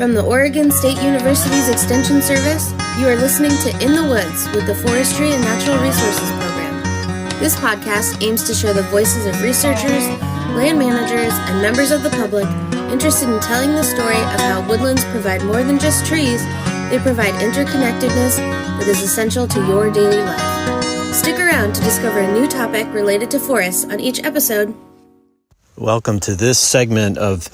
From the Oregon State University's Extension Service, you are listening to In the Woods with the Forestry and Natural Resources Program. This podcast aims to share the voices of researchers, land managers, and members of the public interested in telling the story of how woodlands provide more than just trees. They provide interconnectedness that is essential to your daily life. Stick around to discover a new topic related to forests on each episode. Welcome to this segment of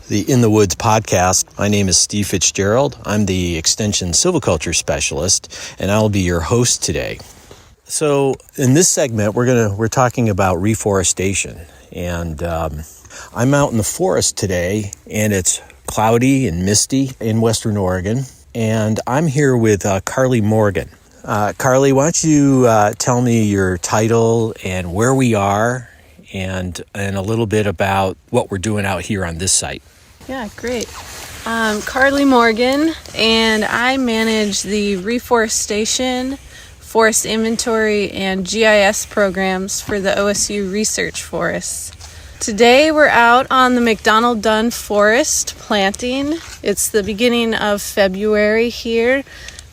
the In the Woods podcast. My name is Steve Fitzgerald. I'm the Extension Silviculture Specialist, and I'll be your host today. So in this segment, we're talking about reforestation, and I'm out in the forest today, and it's cloudy and misty in Western Oregon, and I'm here with Carli Morgan. Carli, why don't you tell me your title and where we are, and a little bit about what we're doing out here on this site. Yeah, great. Carli Morgan, and I manage the Reforestation, Forest Inventory, and GIS programs for the OSU Research Forests. Today we're out on the McDonald-Dunn Forest planting. It's the beginning of February here.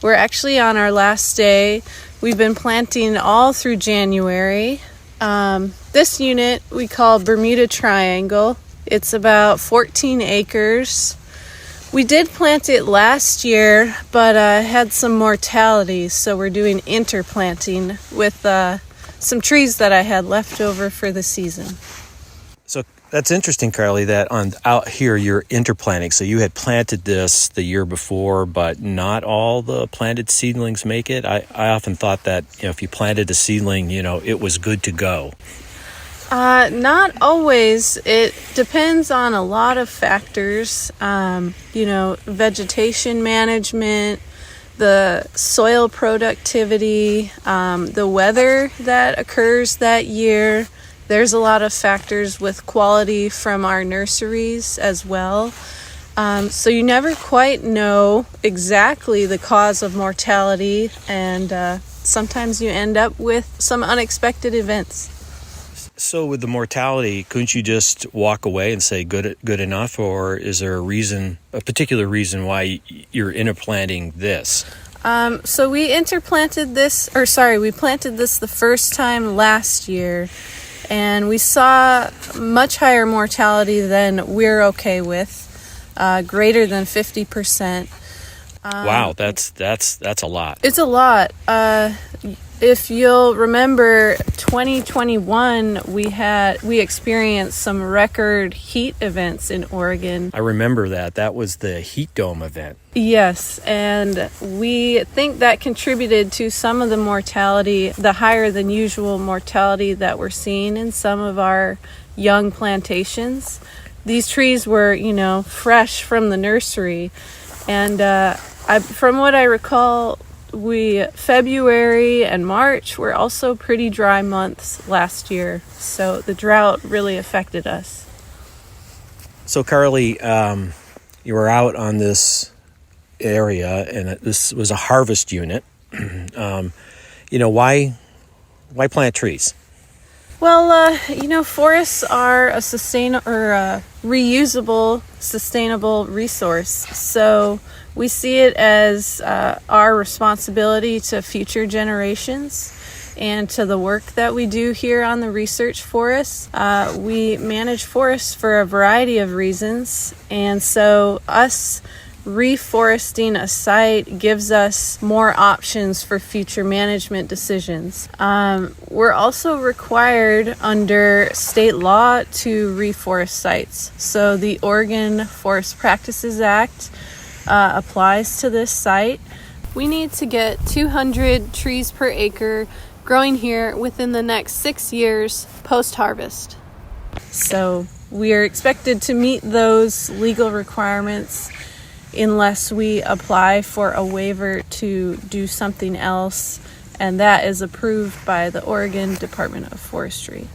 We're actually on our last day. We've been planting all through January. This unit we call Bermuda Triangle. It's about 14 acres. We did plant it last year, but had some mortality, so we're doing interplanting with some trees that I had left over for the season. So that's interesting, Carli, that out here you're interplanting. So you had planted this the year before, but not all the planted seedlings make it. I often thought that if you planted a seedling, it was good to go. Not always. It depends on a lot of factors, vegetation management, the soil productivity, the weather that occurs that year. There's a lot of factors with quality from our nurseries as well. So you never quite know exactly the cause of mortality, and sometimes you end up with some unexpected events. So with the mortality, couldn't you just walk away and say good enough, or is there a particular reason why you're interplanting this? So we planted this the first time last year, and we saw much higher mortality than we're okay with, greater than 50%. Wow, that's a lot. It's a lot. If you'll remember, 2021, we experienced some record heat events in Oregon. I remember that. That was the heat dome event. Yes, and we think that contributed to some of the mortality, the higher than usual mortality that we're seeing in some of our young plantations. These trees were, fresh from the nursery, and from what I recall, February and March were also pretty dry months last year, so the drought really affected us. So Carli, you were out on this area, and this was a harvest unit. Why plant trees? Well, forests are a reusable, sustainable resource. So we see it as our responsibility to future generations and to the work that we do here on the research forests. We manage forests for a variety of reasons, and so us reforesting a site gives us more options for future management decisions. We're also required under state law to reforest sites. So the Oregon Forest Practices Act applies to this site. We need to get 200 trees per acre growing here within the next 6 years post-harvest. So we are expected to meet those legal requirements unless we apply for a waiver to do something else, and that is approved by the Oregon Department of Forestry.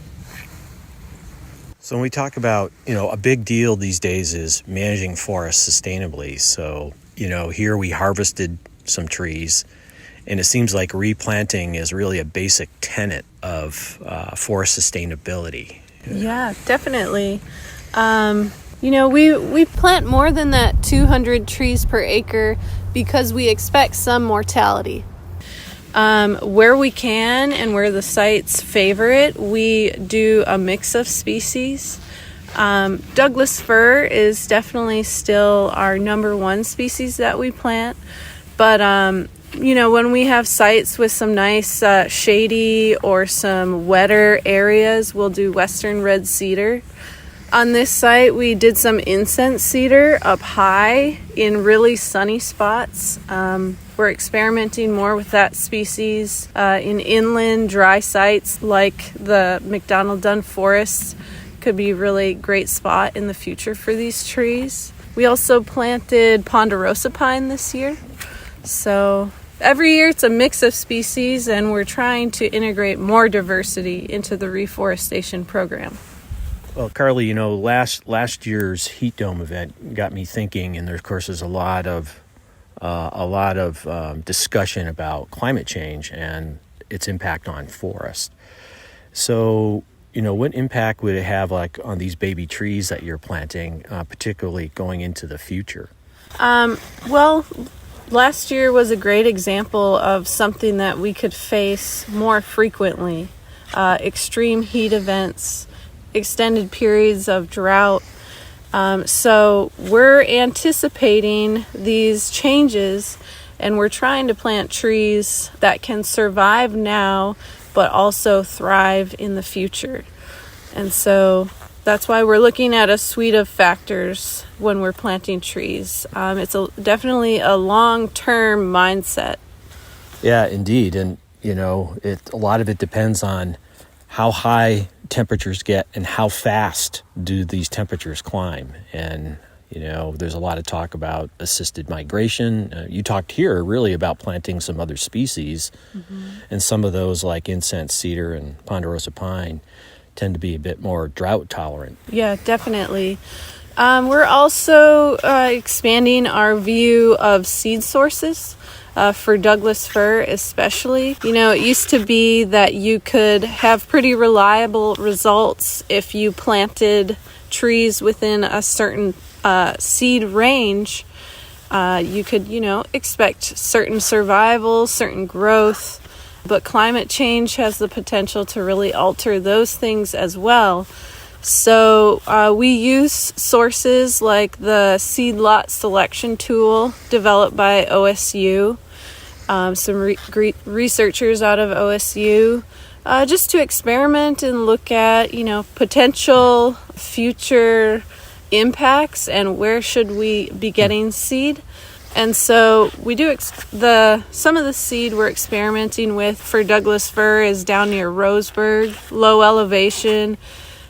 So when we talk about, a big deal these days is managing forests sustainably. So, here we harvested some trees, and it seems like replanting is really a basic tenet of forest sustainability. Yeah, definitely. We plant more than that 200 trees per acre because we expect some mortality. Where we can and where the sites favor it, we do a mix of species. Douglas fir is definitely still our number one species that we plant. But, when we have sites with some nice shady or some wetter areas, we'll do western red cedar. On this site, we did some incense cedar up high in really sunny spots. We're experimenting more with that species in inland dry sites like the McDonald-Dunn Forest. Could be a really great spot in the future for these trees. We also planted ponderosa pine this year. So every year it's a mix of species, and we're trying to integrate more diversity into the reforestation program. Well, Carli, last year's heat dome event got me thinking, and there, of course, is a lot of discussion about climate change and its impact on forest. So, what impact would it have, like, on these baby trees that you're planting, particularly going into the future? Well, last year was a great example of something that we could face more frequently. Extreme heat events, extended periods of drought. So we're anticipating these changes, and we're trying to plant trees that can survive now but also thrive in the future. And so that's why we're looking at a suite of factors when we're planting trees. It's definitely a long-term mindset. Yeah, indeed. And, a lot of it depends on how high temperatures get and how fast do these temperatures climb. And, there's a lot of talk about assisted migration. You talked here really about planting some other species, and some of those, like incense cedar and ponderosa pine, tend to be a bit more drought tolerant. Yeah, definitely. We're also expanding our view of seed sources. For Douglas fir especially. It used to be that you could have pretty reliable results if you planted trees within a certain seed range. You could, expect certain survival, certain growth, but climate change has the potential to really alter those things as well. So we use sources like the seed lot selection tool developed by OSU, some researchers out of OSU, just to experiment and look at, potential future impacts and where should we be getting seed. And so we do some of the seed we're experimenting with for Douglas fir is down near Roseburg, low elevation.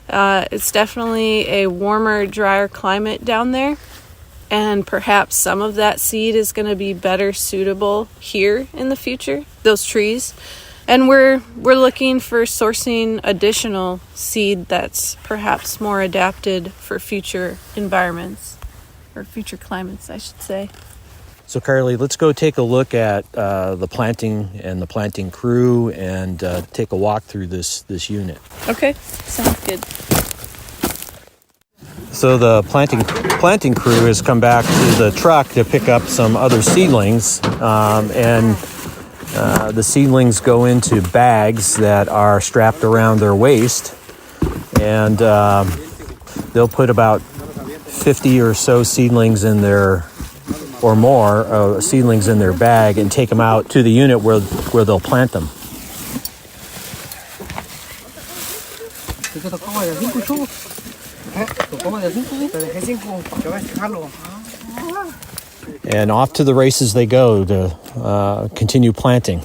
It's definitely a warmer, drier climate down there, and perhaps some of that seed is going to be better suitable here in the future, those trees. And we're looking for sourcing additional seed that's perhaps more adapted for future environments, or future climates, I should say. So, Carli, let's go take a look at the planting and the planting crew and take a walk through this unit. Okay, sounds good. So the planting crew has come back to the truck to pick up some other seedlings, and the seedlings go into bags that are strapped around their waist, and they'll put about 50 or so seedlings in their, or more seedlings in their bag, and take them out to the unit where they'll plant them. And off to the races they go to continue planting.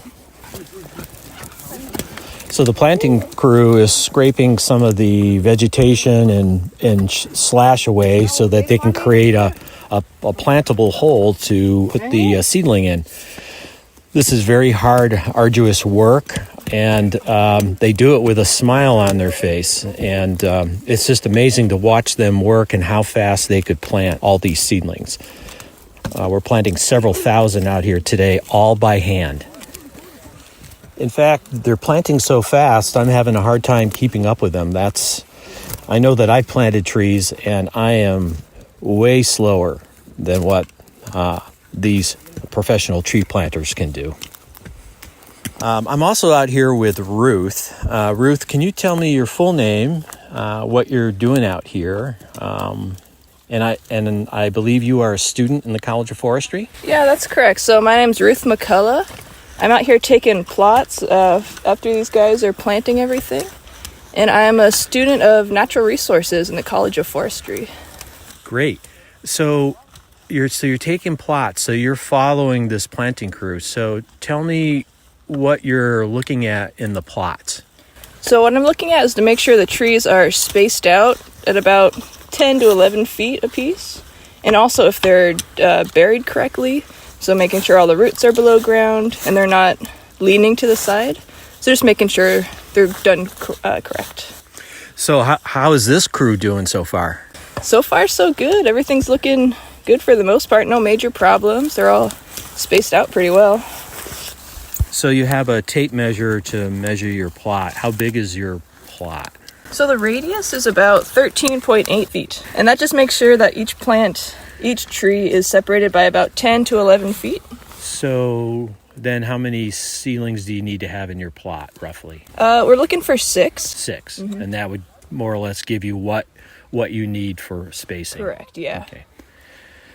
So the planting crew is scraping some of the vegetation and slash away so that they can create a plantable hole to put the seedling in. This is very hard, arduous work, and they do it with a smile on their face. And it's just amazing to watch them work and how fast they could plant all these seedlings. We're planting several thousand out here today, all by hand. In fact, they're planting so fast, I'm having a hard time keeping up with them. That's I know that I've planted trees, and I am way slower than what these professional tree planters can do. I'm also out here with Ruth. Ruth, can you tell me your full name, what you're doing out here? And I believe you are a student in the College of Forestry? Yeah, that's correct. So my name's Ruth McCullough. I'm out here taking plots after these guys are planting everything. And I'm a student of natural resources in the College of Forestry. Great. So you're taking plots, so you're following this planting crew. So tell me what you're looking at in the plots. So what I'm looking at is to make sure the trees are spaced out at about 10 to 11 feet apiece. And also if they're buried correctly, so making sure all the roots are below ground and they're not leaning to the side. So just making sure they're done correct. So how is this crew doing so far? So far, so good. Everything's looking good for the most part. No major problems. They're all spaced out pretty well. So you have a tape measure to measure your plot. How big is your plot? So the radius is about 13.8 feet. And that just makes sure that each tree is separated by about 10 to 11 feet. So then how many seedlings do you need to have in your plot, roughly? We're looking for 6. 6. Mm-hmm. And that would more or less give you what you need for spacing. Correct, yeah. Okay.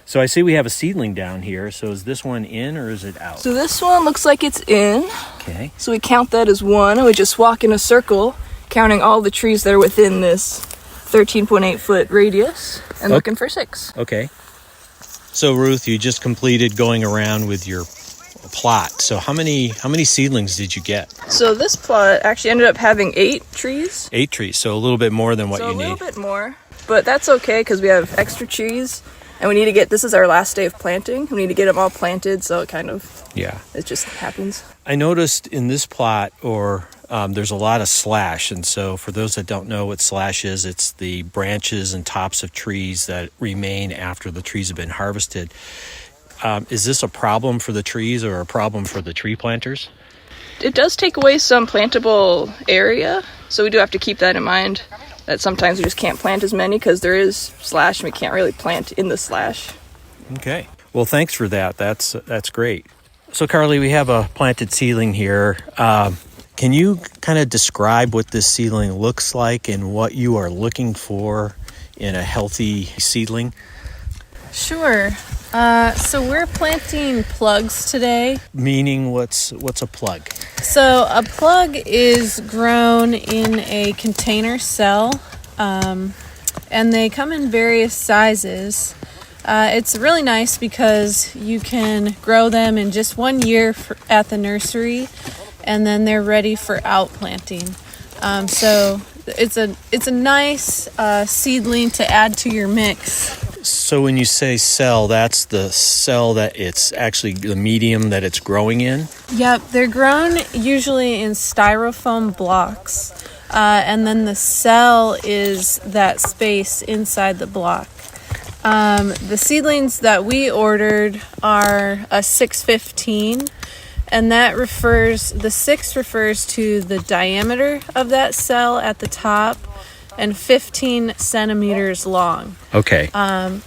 So I see we have a seedling down here. So is this one in or is it out? So this one looks like it's in. Okay. So we count that as 1, and we just walk in a circle, counting all the trees that are within this 13.8 foot radius, and looking for 6. Okay. So Ruth, you just completed going around with your plot. So how many seedlings did you get? So this plot actually ended up having 8 trees. 8 trees, so a little bit more than what you need. So a little bit more, but that's okay because we have extra trees, and we need to this is our last day of planting. We need to get them all planted, so it just happens. I noticed in this plot, there's a lot of slash, and so for those that don't know what slash is, it's the branches and tops of trees that remain after the trees have been harvested. Is this a problem for the trees or a problem for the tree planters? It does take away some plantable area, so we do have to keep that in mind, that sometimes we just can't plant as many because there is slash and we can't really plant in the slash. Okay. Well, thanks for that. That's great. So, Carli, we have a planted seedling here. Can you kind of describe what this seedling looks like and what you are looking for in a healthy seedling? Sure. So we're planting plugs today. Meaning what's a plug? So a plug is grown in a container cell, and they come in various sizes. It's really nice because you can grow them in just 1 year at the nursery, and then they're ready for outplanting. So it's a nice seedling to add to your mix. So when you say cell, that's the cell that it's actually the medium that it's growing in? Yep, they're grown usually in styrofoam blocks, and then the cell is that space inside the block. The seedlings that we ordered are a 615, and the 6 refers to the diameter of that cell at the top, and 15 centimeters long. Okay.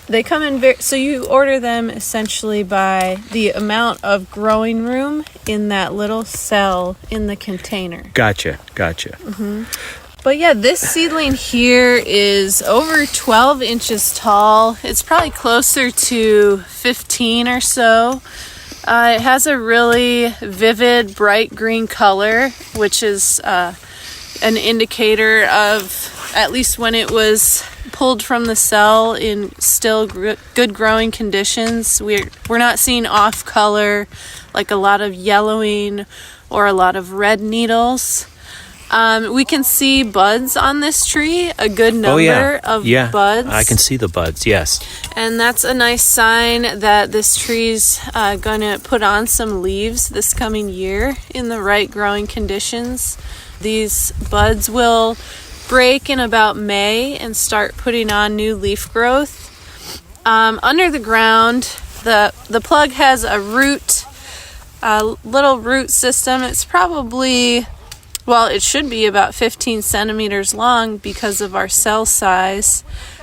They come in so you order them essentially by the amount of growing room in that little cell in the container. Gotcha. Mm-hmm. But yeah, this seedling here is over 12 inches tall. It's probably closer to 15 or so. It has a really vivid, bright green color, which is an indicator of at least when it was pulled from the cell in still good growing conditions. We're not seeing off color like a lot of yellowing or a lot of red needles. We can see buds on this tree, a good number of buds. I can see the buds, yes. And that's a nice sign that this tree's going to put on some leaves this coming year in the right growing conditions. These buds will break in about May and start putting on new leaf growth. Under the ground, the plug has a little root system. It's probably Well, it should be about 15 centimeters long because of our cell size,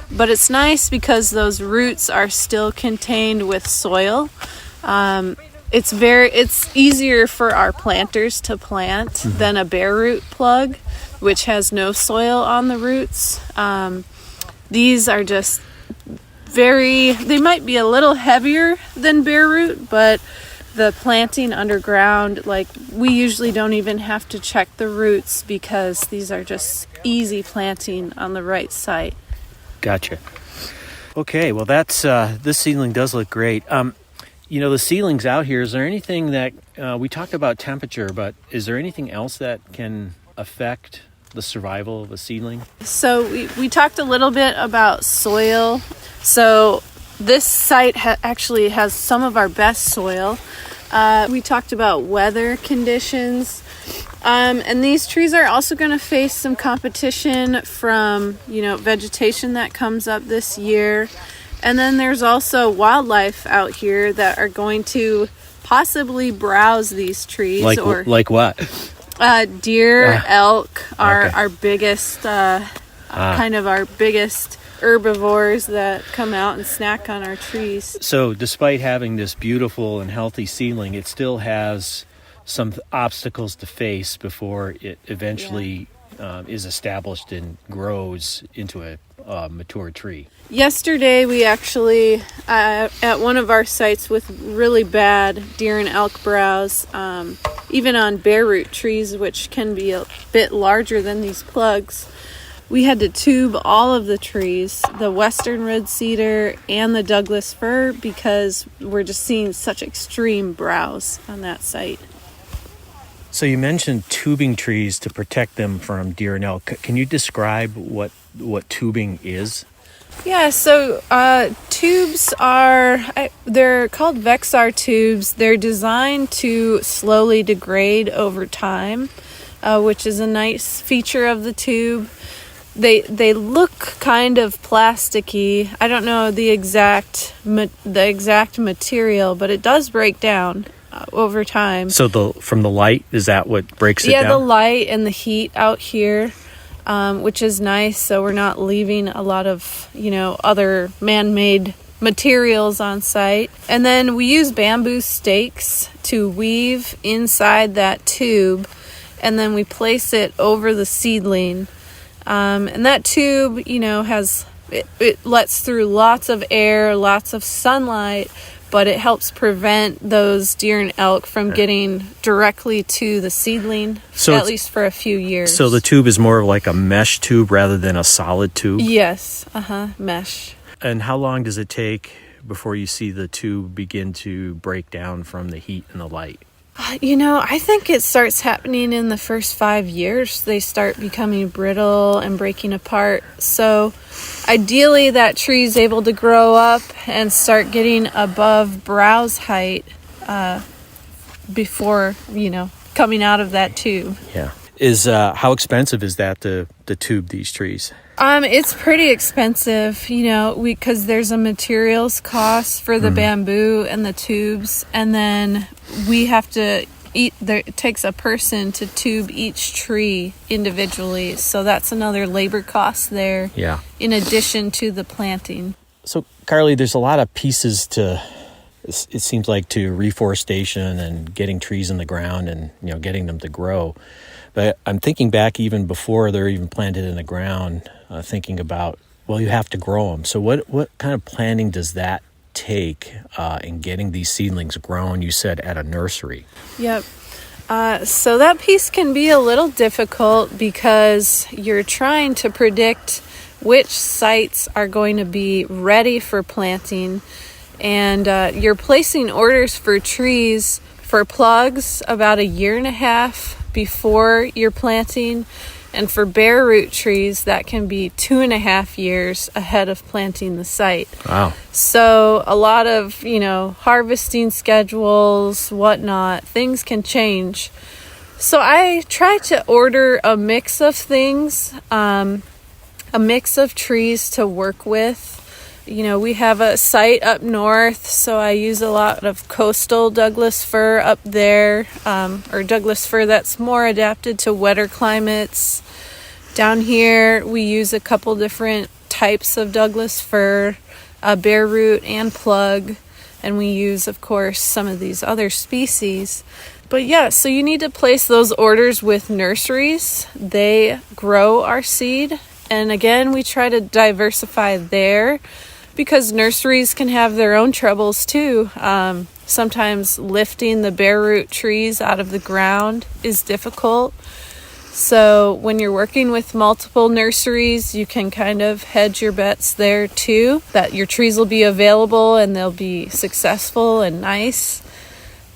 but it's nice because those roots are still contained with soil. It's easier for our planters to plant than a bare root plug, which has no soil on the roots. These are just they might be a little heavier than bare root, but the planting underground, like, we usually don't even have to check the roots because these are just easy planting on the right site. Gotcha. Okay, well, that's this seedling does look great. The seedlings out here, is there anything that we talked about temperature, but is there anything else that can affect the survival of a seedling? So we talked a little bit about soil. So this site actually has some of our best soil. We talked about weather conditions. And these trees are also going to face some competition from, vegetation that comes up this year. And then there's also wildlife out here that are going to possibly browse these trees. Like what? Deer, elk are our biggest, kind of our biggest herbivores that come out and snack on our trees. So despite having this beautiful and healthy seedling, it still has some obstacles to face before it eventually is established and grows into a mature tree. Yesterday we actually, at one of our sites with really bad deer and elk browse, even on bare root trees, which can be a bit larger than these plugs, we had to tube all of the trees, the western red cedar and the Douglas fir, because we're just seeing such extreme browse on that site. So you mentioned tubing trees to protect them from deer and elk. Can you describe what tubing is? Yeah, so tubes they're called Vexar Tubes. They're designed to slowly degrade over time, which is a nice feature of the tube. They look kind of plasticky. I don't know the exact material, but it does break down over time. So from the light, is that what breaks it down? Yeah, the light and the heat out here, which is nice. So we're not leaving a lot of, other man-made materials on site. And then we use bamboo stakes to weave inside that tube, and then we place it over the seedling. And that tube, it lets through lots of air, lots of sunlight, but it helps prevent those deer and elk from getting directly to the seedling, at least for a few years. So the tube is more of like a mesh tube rather than a solid tube? Yes, mesh. And how long does it take before you see the tube begin to break down from the heat and the light? I think it starts happening in the first 5 years. They start becoming brittle and breaking apart. So ideally that tree is able to grow up and start getting above browse height before, coming out of that tube. Yeah. How expensive is that to tube these trees? It's pretty expensive, because there's a materials cost for the bamboo and the tubes, and then we have to it takes a person to tube each tree individually, so that's another labor cost there. Yeah. In addition to the planting. So, Carli, there's a lot of pieces it seems like, to reforestation and getting trees in the ground and, getting them to grow. But I'm thinking back even before they're even planted in the ground, thinking about, you have to grow them. So what kind of planning does that take in getting these seedlings grown, you said, at a nursery? Yep. So that piece can be a little difficult because you're trying to predict which sites are going to be ready for planting. And you're placing orders for trees for plugs about 1.5 years before you're planting, and for bare root trees that can be 2.5 years ahead of planting the site. Wow. So a lot of harvesting schedules, whatnot, things can change. So I try to order a mix of things, a mix of trees to work with. We have a site up north, so I use a lot of coastal Douglas fir up there, or Douglas fir that's more adapted to wetter climates. Down here, we use a couple different types of Douglas fir, bare root and plug, and we use, of course, some of these other species. But yeah, so you need to place those orders with nurseries. They grow our seed, and again, we try to diversify there, because nurseries can have their own troubles too. Sometimes lifting the bare root trees out of the ground is difficult. So when you're working with multiple nurseries, you can kind of hedge your bets there too, that your trees will be available and they'll be successful and nice.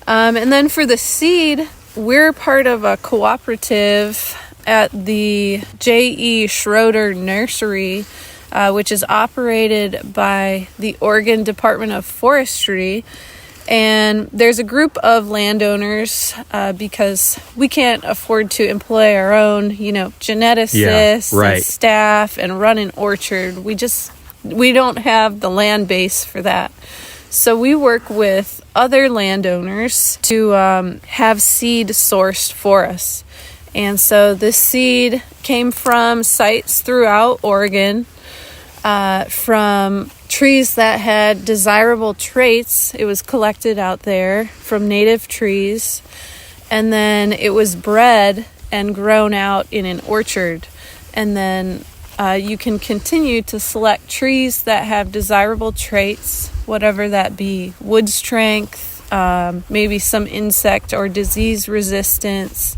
And then for the seed, we're part of a cooperative at the J.E. Schroeder Nursery, which is operated by the Oregon Department of Forestry. And there's a group of landowners, because we can't afford to employ our own, geneticists and staff and run an orchard. We don't have the land base for that. So we work with other landowners to have seed sourced for us. And so this seed came from sites throughout Oregon, from trees that had desirable traits. It was collected out there from native trees, and then it was bred and grown out in an orchard. And then you can continue to select trees that have desirable traits, whatever that be: wood strength, maybe some insect or disease resistance.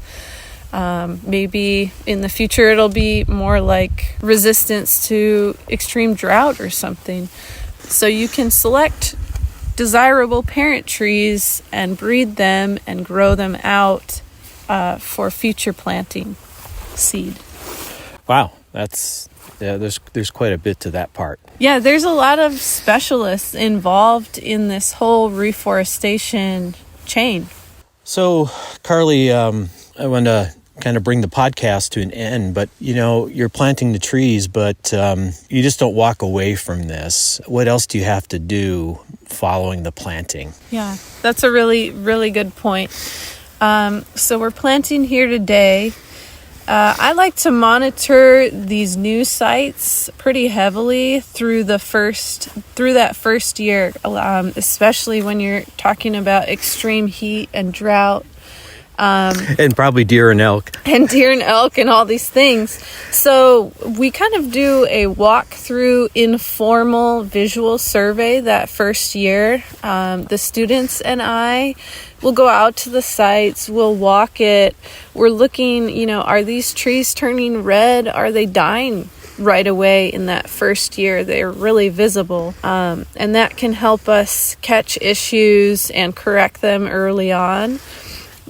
Maybe in the future it'll be more like resistance to extreme drought or something. So you can select desirable parent trees and breed them and grow them out for future planting seed. Wow, there's quite a bit to that part. Yeah, there's a lot of specialists involved in this whole reforestation chain. So, Carli, I want to kind of bring the podcast to an end, but you're planting the trees, but you just don't walk away from this. What else do you have to do following the planting? Yeah, that's a really, really good point. So we're planting here today. I like to monitor these new sites pretty heavily through that first year, especially when you're talking about extreme heat and drought. And probably deer and elk. And all these things. So we kind of do a walk-through informal visual survey that first year. The students and I will go out to the sites, we'll walk it. We're looking, are these trees turning red? Are they dying right away in that first year? They're really visible. And that can help us catch issues and correct them early on.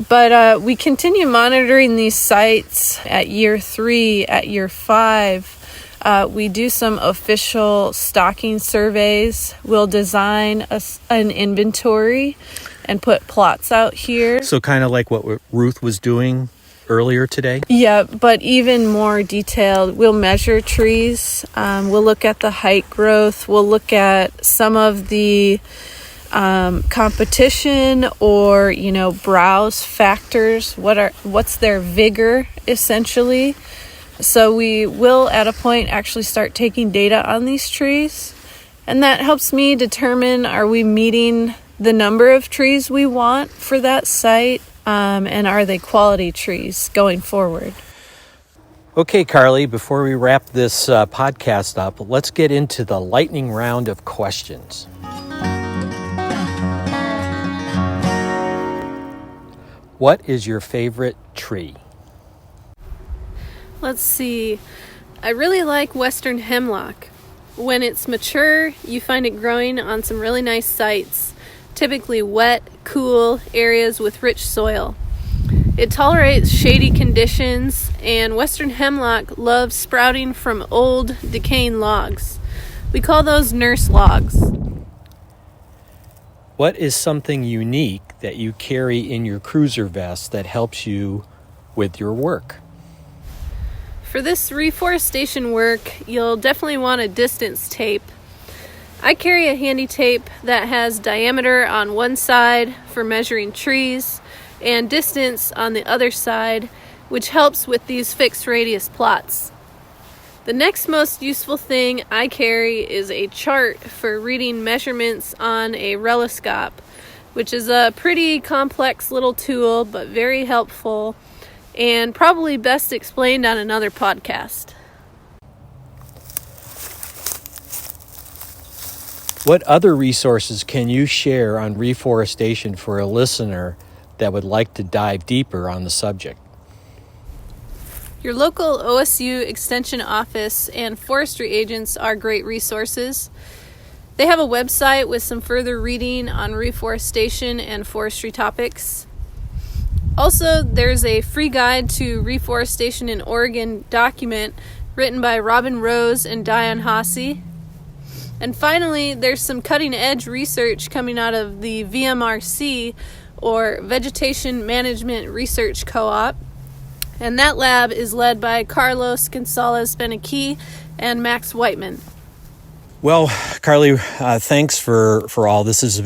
But we continue monitoring these sites at year 3, at year 5. We do some official stocking surveys. We'll design an inventory and put plots out here. So kind of like what Ruth was doing earlier today? Yeah, but even more detailed. We'll measure trees. We'll look at the height growth. We'll look at some of the competition or browse factors. What's their vigor essentially? So we will at a point actually start taking data on these trees, and that helps me determine, are we meeting the number of trees we want for that site, and are they quality trees going forward? Okay, Carli, before we wrap this podcast up, let's get into the lightning round of questions. What is your favorite tree? Let's see. I really like western hemlock. When it's mature, you find it growing on some really nice sites, typically wet, cool areas with rich soil. It tolerates shady conditions, and western hemlock loves sprouting from old, decaying logs. We call those nurse logs. What is something unique that you carry in your cruiser vest that helps you with your work? For this reforestation work, you'll definitely want a distance tape. I carry a handy tape that has diameter on one side for measuring trees and distance on the other side, which helps with these fixed radius plots. The next most useful thing I carry is a chart for reading measurements on a reloscope, which is a pretty complex little tool, but very helpful and probably best explained on another podcast. What other resources can you share on reforestation for a listener that would like to dive deeper on the subject? Your local OSU Extension Office and forestry agents are great resources. They have a website with some further reading on reforestation and forestry topics. Also, there's a free guide to reforestation in Oregon document written by Robin Rose and Diane Hasse. And finally, there's some cutting-edge research coming out of the VMRC, or Vegetation Management Research Co-op. And that lab is led by Carlos Gonzalez-Benaqui and Max Whiteman. Well, Carli, thanks for all. This has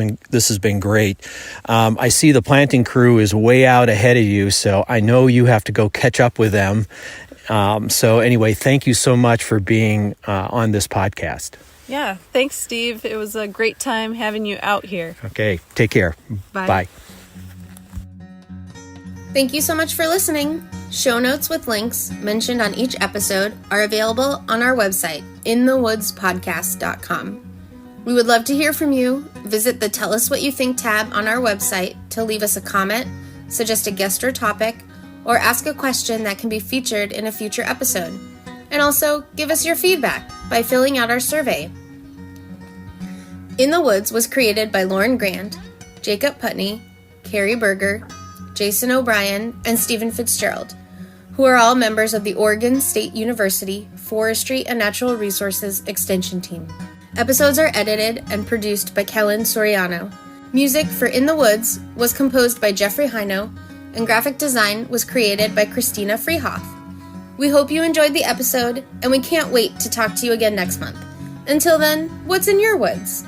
been great. I see the planting crew is way out ahead of you, so I know you have to go catch up with them. So anyway, thank you so much for being on this podcast. Yeah, thanks, Steve. It was a great time having you out here. Okay, take care. Bye. Thank you so much for listening. Show notes with links mentioned on each episode are available on our website, inthewoodspodcast.com. We would love to hear from you. Visit the Tell Us What You Think tab on our website to leave us a comment, suggest a guest or topic, or ask a question that can be featured in a future episode. And also, give us your feedback by filling out our survey. In the Woods was created by Lauren Grand, Jacob Putney, Carrie Berger, Jason O'Brien, and Stephen Fitzgerald, who are all members of the Oregon State University Forestry and Natural Resources Extension Team. Episodes are edited and produced by Kellen Soriano. Music for In the Woods was composed by Jeffrey Hino, and graphic design was created by Christina Freehoff. We hope you enjoyed the episode, and we can't wait to talk to you again next month. Until then, what's in your woods?